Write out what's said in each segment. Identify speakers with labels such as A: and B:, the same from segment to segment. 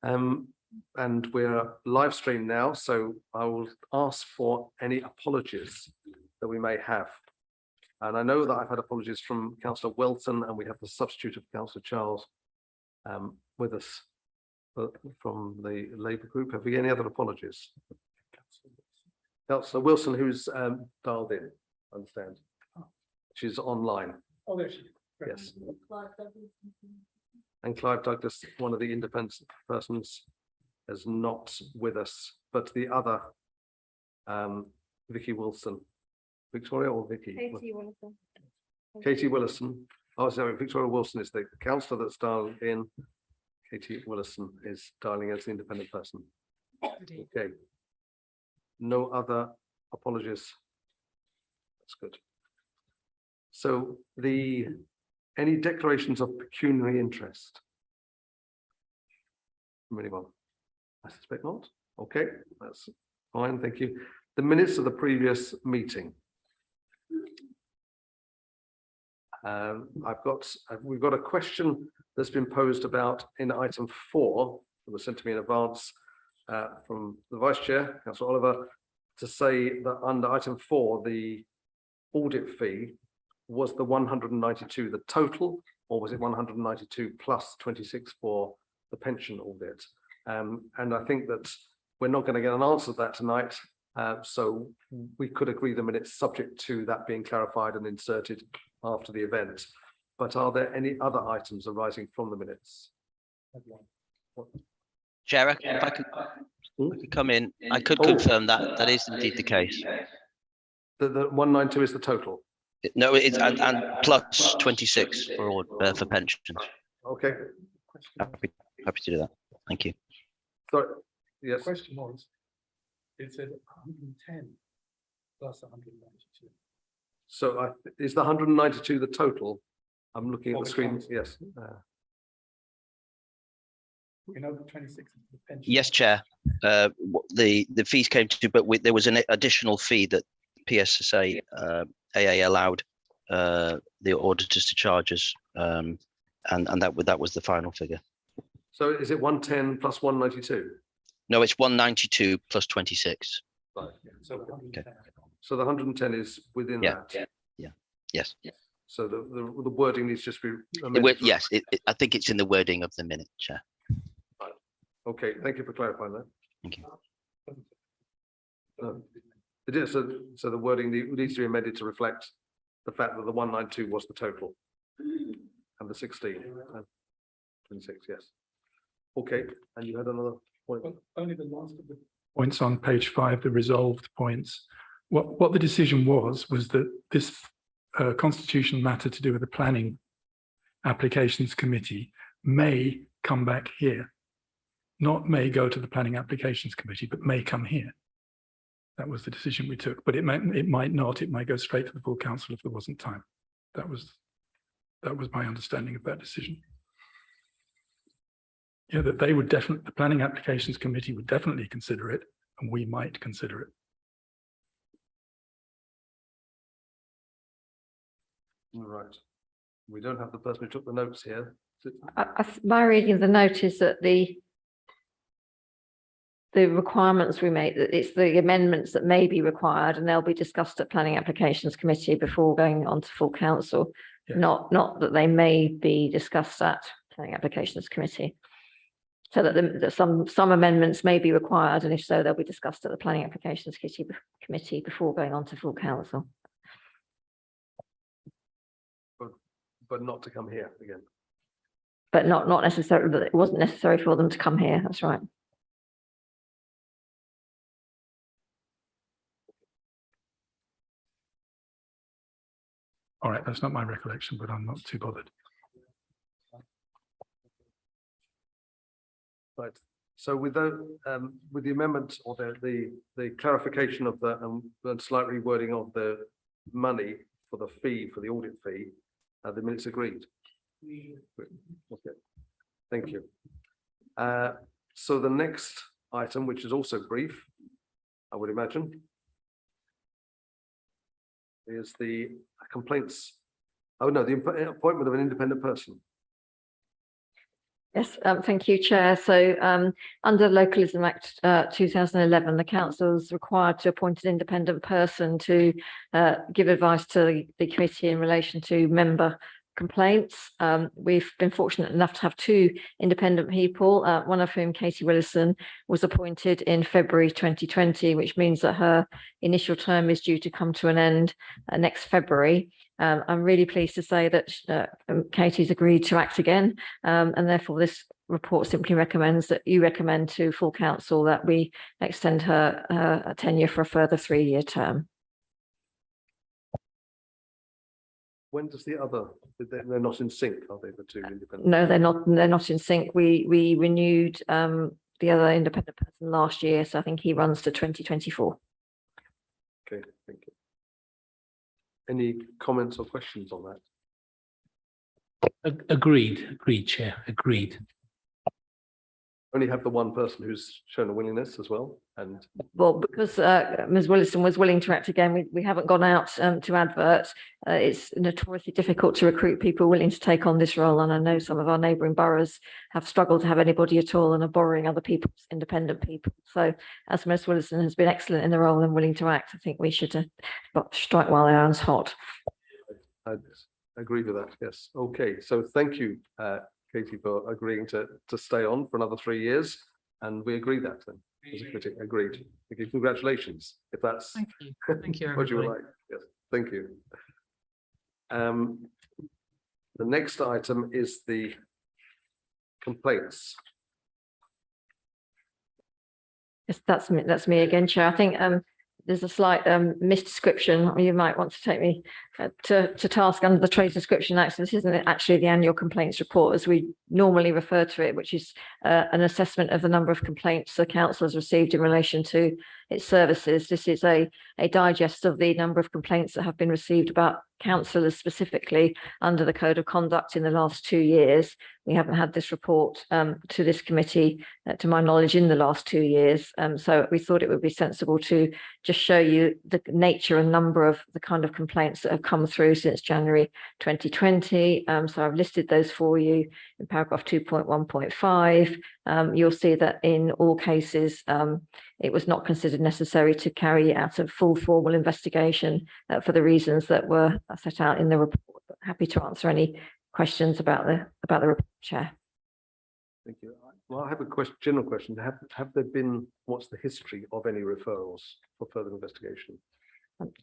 A: And we're live stream now, so I will ask for any apologies that we may have. And I know that I've had apologies from Councillor Welton, and we have the substitute of Councillor Charles with us from the Labour group. Have we any other apologies? Councillor Wilson, who's dialed in, I understand. She's online.
B: Oh, there she is.
A: Yes. And Clive Douglas, one of the independent persons, is not with us, but the other, Vicky Wilson, Victoria or Vicky?
C: Katie Wilson.
A: Katie Willison. Oh, sorry, Victoria Wilson is the councillor that's dialed in. Katie Willison is dialing as the independent person. Okay. No other apologies. That's good. So any declarations of pecuniary interest from anyone? I suspect not. Okay, that's fine. Thank you. The minutes of the previous meeting. We've got a question that's been posed about in item 4 that was sent to me in advance from the Vice Chair, Councillor Oliver, to say that under item 4, the audit fee was the 192 the total, or was it 192 plus 26 for the pension audit? And I think that we're not going to get an answer to that tonight, so we could agree the minutes subject to that being clarified and inserted after the event. But are there any other items arising from the minutes?
D: Chair, if I could come in, I could confirm that that is indeed the case.
A: The 192 is the total?
D: No, it's and plus 26 for pensions.
A: Okay.
D: Happy to do that. Thank you.
A: Sorry. Yes.
B: The question was, it said 110 plus 192.
A: So is the 192 the total? I'm looking at the screen.
B: Council.
A: Yes.
B: You know, the 26 is the pension.
D: Yes, Chair. The fees came to, but there was an additional fee that PSSA AA allowed the auditors to charge us, and that was the final figure.
A: So is it 110 plus 192?
D: No, it's 192 plus 26.
A: Right.
B: So 110.
D: Okay.
A: So the 110 is within that.
D: Yeah. Yes.
A: So the wording needs just to be amended.
D: Yes, I think it's in the wording of the minute, Chair.
A: Okay, thank you for clarifying that.
D: Thank you.
A: It is, so the wording needs to be amended to reflect the fact that the 192 was the total and the 16 and 26, yes. Okay, and you had another point?
B: Well, only the last of the points on page 5, the resolved points. What the decision was that this constitutional matter to do with the Planning Applications Committee may come back here. Not may go to the Planning Applications Committee, but may come here. That was the decision we took, but it might not. It might go straight to the full council if there wasn't time. That was my understanding of that decision. Yeah, that they would definitely, the Planning Applications Committee would definitely consider it, and we might consider it.
A: All right. We don't have the person who took the notes here.
C: My reading of the note is that the requirements we make, that it's the amendments that may be required, and they'll be discussed at Planning Applications Committee before going on to full council. Yes. Not that they may be discussed at Planning Applications Committee. So that some amendments may be required, and if so, they'll be discussed at the Planning Applications Committee before going on to full council.
A: But not to come here again.
C: But not necessarily, but it wasn't necessary for them to come here. That's right.
B: All right, that's not my recollection, but I'm not too bothered.
A: Right. So with the amendment or the clarification of the slight rewording of the money for the fee, for the audit fee, the minutes agreed. Okay. Thank you. So the next item, which is also brief, I would imagine, is the complaints. Oh no, the appointment of an independent person.
C: Yes, thank you, Chair. So under Localism Act 2011, the council is required to appoint an independent person to give advice to the committee in relation to member complaints. We've been fortunate enough to have two independent people, one of whom, Katie Willison, was appointed in February 2020, which means that her initial term is due to come to an end next February. I'm really pleased to say that Katie's agreed to act again, and therefore this report simply recommends that you recommend to full council that we extend her tenure for a further 3-year term.
A: When does the other, they're not in sync, are they, the two independent?
C: No, they're not in sync. We renewed the other independent person last year, so I think he runs to 2024.
A: Okay, thank you. Any comments or questions on that?
E: Agreed, Chair, agreed.
A: Only have the one person who's shown a willingness as well, and
C: Well, because Ms. Willison was willing to act again, we haven't gone out to advert. It's notoriously difficult to recruit people willing to take on this role, and I know some of our neighbouring boroughs have struggled to have anybody at all and are borrowing other people's independent people. So as Ms. Willison has been excellent in the role and willing to act, I think we should strike while the iron's hot.
A: I agree with that, yes. Okay, so thank you, Katie, for agreeing to stay on for another 3 years, and we agree that then. As a committee, agreed. Thank you. Congratulations, if that's
E: Thank you. Thank you,
A: what you would
E: everybody.
A: like. Yes, thank you. The next item is the complaints.
C: Yes, that's me again, Chair. I think there's a slight misdescription. You might want to take me to task under the Trade Description Act. So this isn't actually the annual complaints report as we normally refer to it, which is an assessment of the number of complaints the council has received in relation to its services. This is a digest of the number of complaints that have been received about councillors specifically under the Code of Conduct in the last 2 years. We haven't had this report to this committee, to my knowledge, in the last 2 years. So we thought it would be sensible to just show you the nature and number of the kind of complaints that have come through since January 2020. So I've listed those for you in paragraph 2.1.5. You'll see that in all cases, it was not considered necessary to carry out a full formal investigation for the reasons that were set out in the report. But happy to answer any questions about the report, Chair.
A: Thank you. Well, I have a general question. Have there been, what's the history of any referrals for further investigation?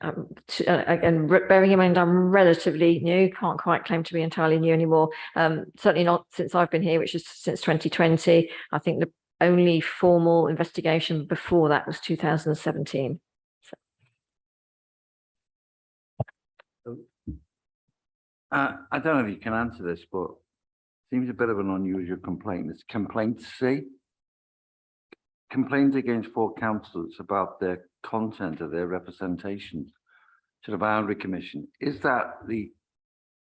C: Again, bearing in mind I'm relatively new, can't quite claim to be entirely new anymore. Certainly not since I've been here, which is since 2020. I think the only formal investigation before that was 2017.
F: I don't know if you can answer this, but it seems a bit of an unusual complaint. It's complaint C. Complaints against 4 councillors about their content of their representation to the Boundary Commission. Is that the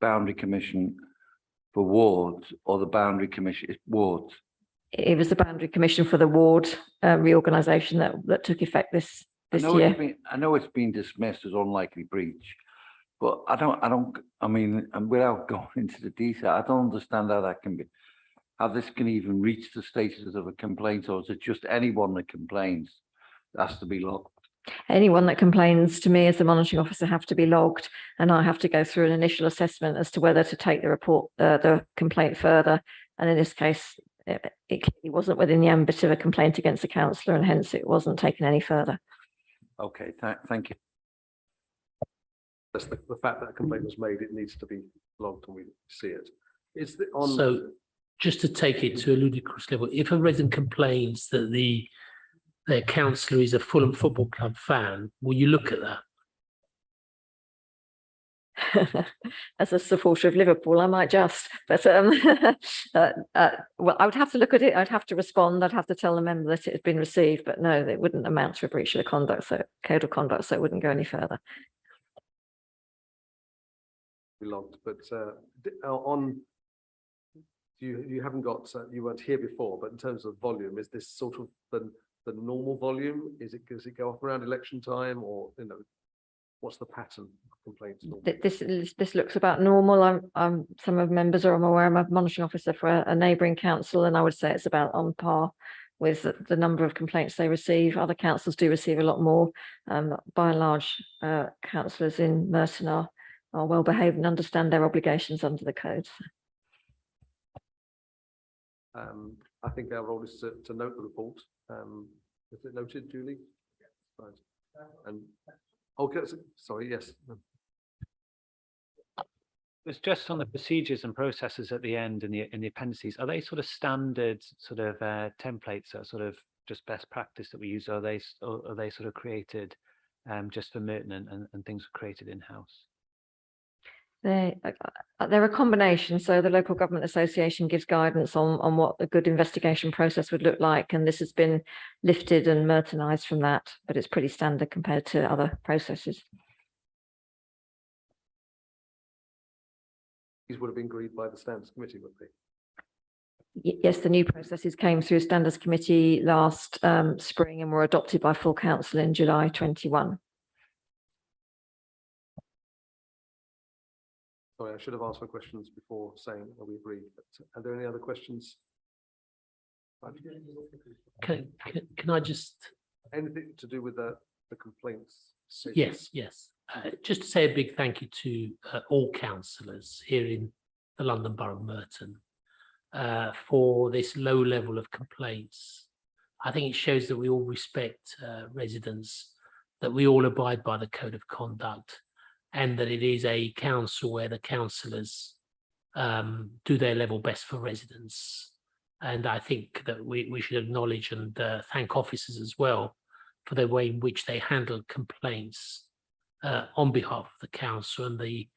F: Boundary Commission for wards or the Boundary Commission wards?
C: It was the Boundary Commission for the ward reorganisation that took effect this year.
F: I know it's been dismissed as unlikely breach, but I mean, and without going into the detail, I don't understand how that can be, how this can even reach the status of a complaint, or is it just anyone that complains has to be logged?
C: Anyone that complains to me as the monitoring officer have to be logged, and I have to go through an initial assessment as to whether to take the report, the complaint further. And in this case, it clearly wasn't within the ambit of a complaint against the councillor, and hence it wasn't taken any further.
F: Okay, thank you.
A: That's the fact that a complaint was made, it needs to be logged and we see it. Is the
E: So just to take it to a ludicrous level, if a resident complains that their councillor is a Fulham Football Club fan, will you look at that?
C: As a supporter of Liverpool, I might just, but well, I would have to look at it. I'd have to respond. I'd have to tell the member that it had been received, but no, it wouldn't amount to a breach of the conduct, so code of conduct, so it wouldn't go any further.
A: logged, but on you haven't got you weren't here before, but in terms of volume, is this sort of the normal volume? Does it go up around election time, or what's the pattern of complaints?
C: This looks about normal. Some of members are aware I'm a monitoring officer for a neighbouring council, and I would say it's about on par with the number of complaints they receive. Other councils do receive a lot more. By and large, councillors in Merton are well behaved and understand their obligations under the codes.
A: I think our role is to note the report. Is it noted, Julie? Right. And okay, sorry, yes.
G: It's just on the procedures and processes at the end in the appendices. Are they sort of standard sort of templates that are sort of just best practice that we use? Or are they sort of created just for Merton and things were created in-house?
C: They're a combination. So the Local Government Association gives guidance on what a good investigation process would look like, and this has been lifted and Mertonised from that, but it's pretty standard compared to other processes.
A: These would have been agreed by the Standards Committee, would they?
C: Yes, the new processes came through Standards Committee last spring and were adopted by full council in July 21.
A: Sorry, I should have asked for questions before saying that we agreed. But are there any other questions?
E: Can I just?
A: Anything to do with the complaints?
E: Yes. Just to say a big thank you to all councillors here in the London Borough of Merton for this low level of complaints. I think it shows that we all respect residents, that we all abide by the code of conduct, and that it is a council where the councillors do their level best for residents. And I think that we should acknowledge and thank officers as well for the way in which they handle complaints on behalf of the council, and the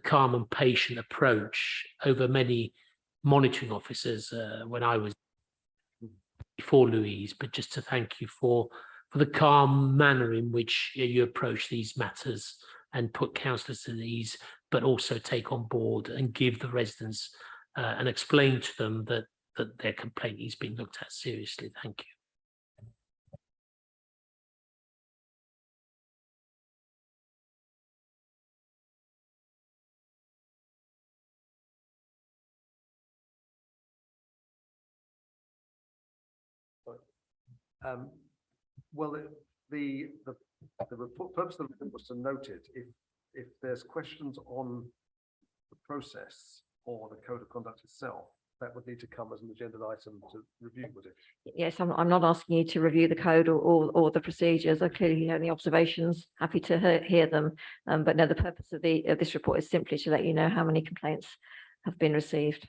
E: calm and patient approach over many monitoring officers when I was before Louise, but just to thank you for the calm manner in which you approach these matters and put councillors at ease, but also take on board and give the residents and explain to them that their complaint is being looked at seriously. Thank you.
A: Well, the report, purpose of the report was to note it. If there's questions on the process or the code of conduct itself, that would need to come as an agenda item to review, would it?
C: Yes, I'm not asking you to review the code or the procedures. I clearly have any observations, happy to hear them. But no, the purpose of this report is simply to let you know how many complaints have been received.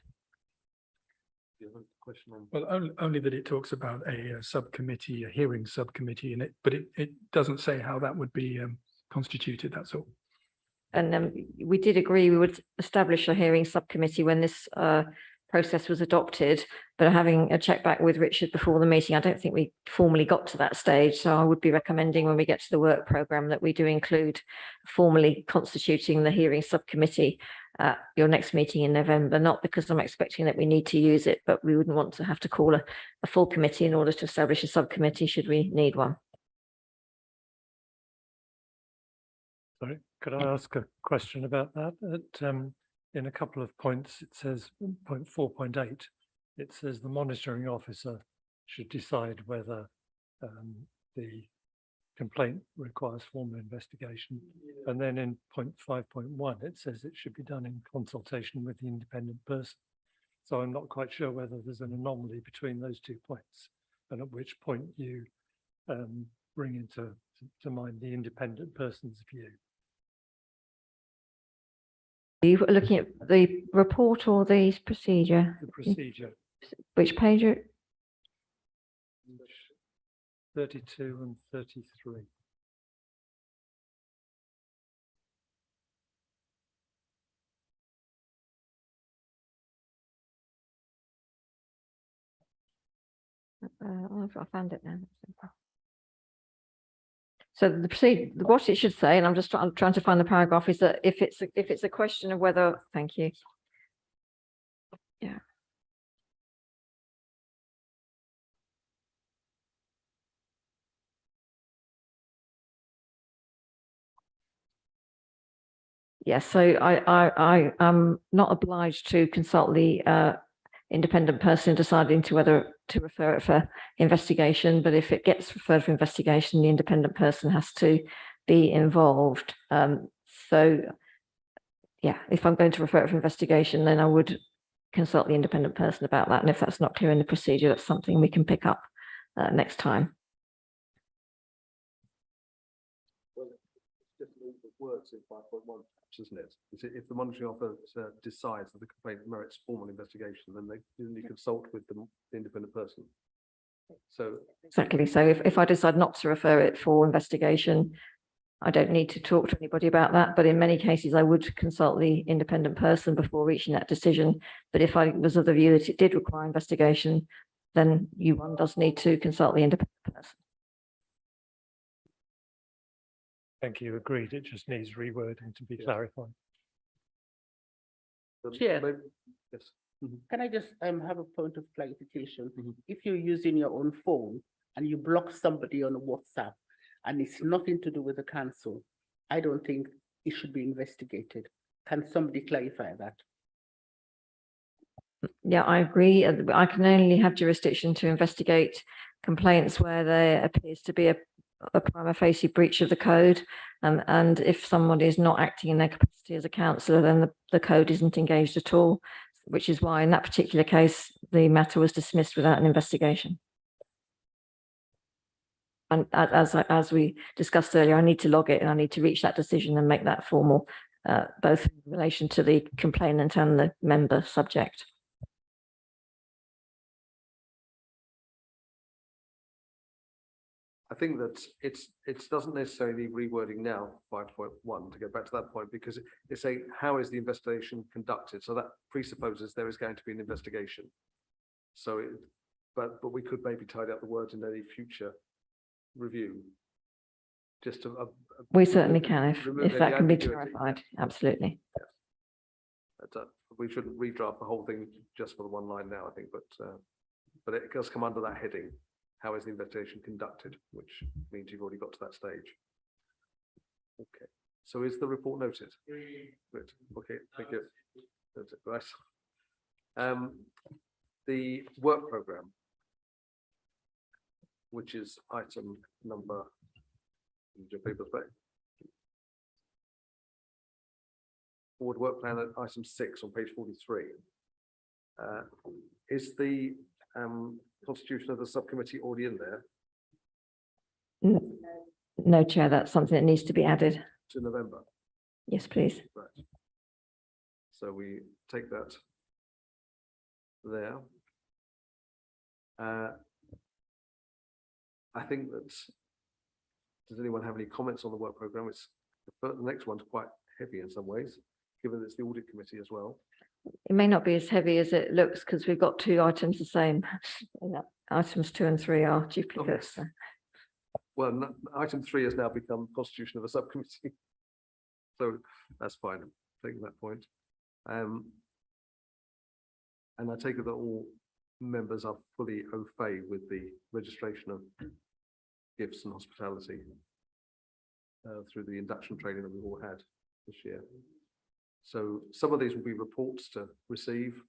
A: Do you have a question on?
B: Well, only that it talks about a subcommittee, a hearing subcommittee in it, but it doesn't say how that would be constituted, that's all.
C: And we did agree we would establish a hearing subcommittee when this process was adopted, but having a check back with Richard before the meeting, I don't think we formally got to that stage. So I would be recommending when we get to the work programme that we do include formally constituting the hearing subcommittee at your next meeting in November, not because I'm expecting that we need to use it, but we wouldn't want to have to call a full committee in order to establish a subcommittee should we need one.
H: Sorry, could I ask a question about that? In a couple of points, it says point 4.8, it says the monitoring officer should decide whether the complaint requires formal investigation. And then in point 5.1, it says it should be done in consultation with the independent person. So I'm not quite sure whether there's an anomaly between those 2 points, and at which point you bring into mind the independent person's view.
C: Are you looking at the report or the procedure?
H: The procedure.
C: Which page?
H: 32 and 33.
C: I found it now. So the procedure, what it should say, and I'm trying to find the paragraph, is that if it's a question of whether, thank you. Yeah. Yes, so I am not obliged to consult the independent person in deciding to whether to refer it for investigation, but if it gets referred for investigation, the independent person has to be involved. So yeah, if I'm going to refer it for investigation, then I would consult the independent person about that. And if that's not clear in the procedure, that's something we can pick up next time.
A: Well, it's just the words in 5.1, isn't it? If the monitoring officer decides that the complaint merits formal investigation, then you consult with the independent person. So
C: Exactly. So if I decide not to refer it for investigation, I don't need to talk to anybody about that. But in many cases, I would consult the independent person before reaching that decision. But if I was of the view that it did require investigation, then one does need to consult the independent person.
H: Thank you. Agreed. It just needs rewording to be clarified.
I: Chair.
A: Yes.
I: Can I just have a point of clarification? If you're using your own phone and you block somebody on WhatsApp and it's nothing to do with the council, I don't think it should be investigated. Can somebody clarify that?
C: Yeah, I agree. I can only have jurisdiction to investigate complaints where there appears to be a prima facie breach of the code. And if someone is not acting in their capacity as a councillor, then the code isn't engaged at all, which is why in that particular case, the matter was dismissed without an investigation. And as we discussed earlier, I need to log it and I need to reach that decision and make that formal, both in relation to the complainant and the member subject.
A: I think that it doesn't necessarily need rewording now, 5.1, to go back to that point, because it's saying how is the investigation conducted? So that presupposes there is going to be an investigation. So, but we could maybe tidy up the words in any future review. Just to
C: We certainly can
A: remove
C: if
A: any
C: that can be
A: ambiguity.
C: clarified. Absolutely.
A: We shouldn't redraft the whole thing just for the one line now, I think, but it does come under that heading. How is the investigation conducted? Which means you've already got to that stage. Okay, so is the report noted? Good. Okay, thank you. Right. The work programme, which is item number, your papers back. Board work plan at item 6 on page 43. Is the constitution of the subcommittee already in there
C: No, Chair, that's something that needs to be added.
A: to November?
C: Yes, please.
A: Right. So we take that there. I think that, does anyone have any comments on the work programme? It's the next one's quite heavy in some ways, given that it's the audit committee as well.
C: It may not be as heavy as it looks because we've got two items the same. Items 2 and 3 are duplicates.
A: Oh, well, item 3 has now become constitution of a subcommittee. So that's fine, I'm taking that point. And I take it that all members are fully au fait with the registration of gifts and hospitality through the induction training that we've all had this year. So some of these will be reports to receive.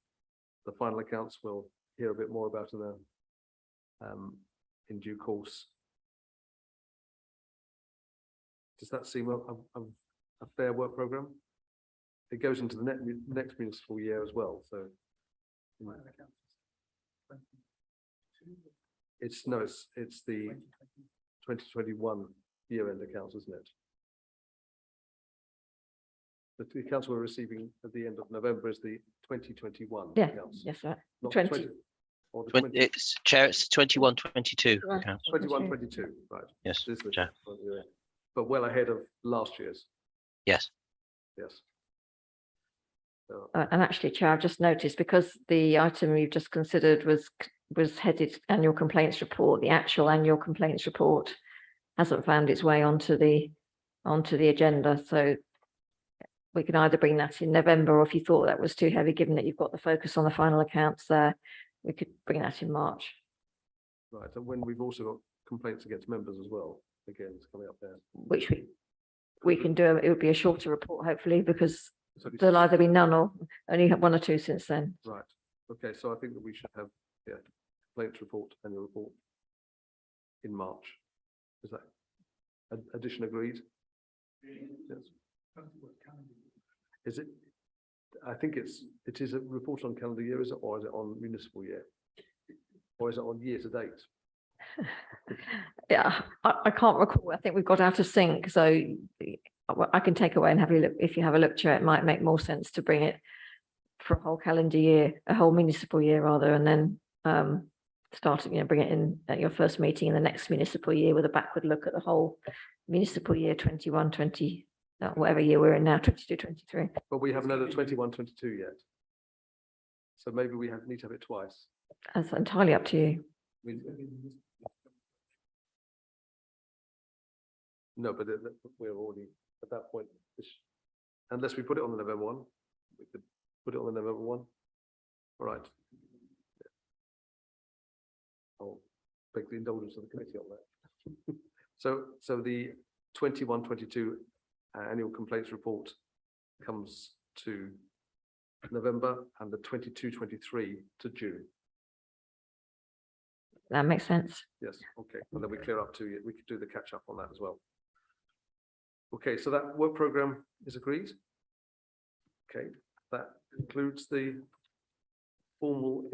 A: The final accounts we'll hear a bit more about in due course. Does that seem a fair work programme? It goes into the next municipal year as well, so. It's the 2021 year-end accounts, isn't it? The accounts we're receiving at the end of November is the 2021
C: Yeah,
A: accounts.
C: yes, right.
A: Not
C: 20.
A: Or the
D: 20, it's chair, it's 21-22
C: Right.
D: accounts.
A: 21-22, right.
D: Yes,
A: This is the
D: Chair.
A: but well ahead of last year's,
D: Yes.
A: yes. So,
C: And actually, Chair, I've just noticed because the item you've just considered was headed annual complaints report, the actual annual complaints report hasn't found its way onto the agenda. So we can either bring that in November, or if you thought that was too heavy, given that you've got the focus on the final accounts there, we could bring that in March.
A: right, and when we've also got complaints against members as well, again, it's coming up there.
C: Which we we can do, it would be a shorter report, hopefully, because
A: So this-
C: there'll either be none or only one or two since then.
A: Right, okay, so I think that we should have, yeah, complaints report, annual report in March. Is that addition agreed? Yes. Is it, I think it is a report on calendar year, is it, or is it on municipal year? Or is it on year to date?
C: Yeah, I can't recall. I think we've got out of sync, so I can take away and have a look. If you have a look through it, it might make more sense to bring it for a whole calendar year, a whole municipal year rather, and then starting, bring it in at your first meeting in the next municipal year with a backward look at the whole municipal year 21, 20, whatever year we're in now, 22, 23.
A: But we haven't had a 21, 22 yet. So maybe we need to have it twice.
C: That's entirely up to you.
A: No, but we're already at that point. Unless we put it on the November one, we could put it on the November one. All right. I'll beg the indulgence of the committee on that. So the 21, 22 annual complaints report comes to November and the 22, 23 to June.
C: That makes sense.
A: Yes, okay, and then we clear up to, we could do the catch up on that as well. Okay, so that work program is agreed. Okay, that concludes the formal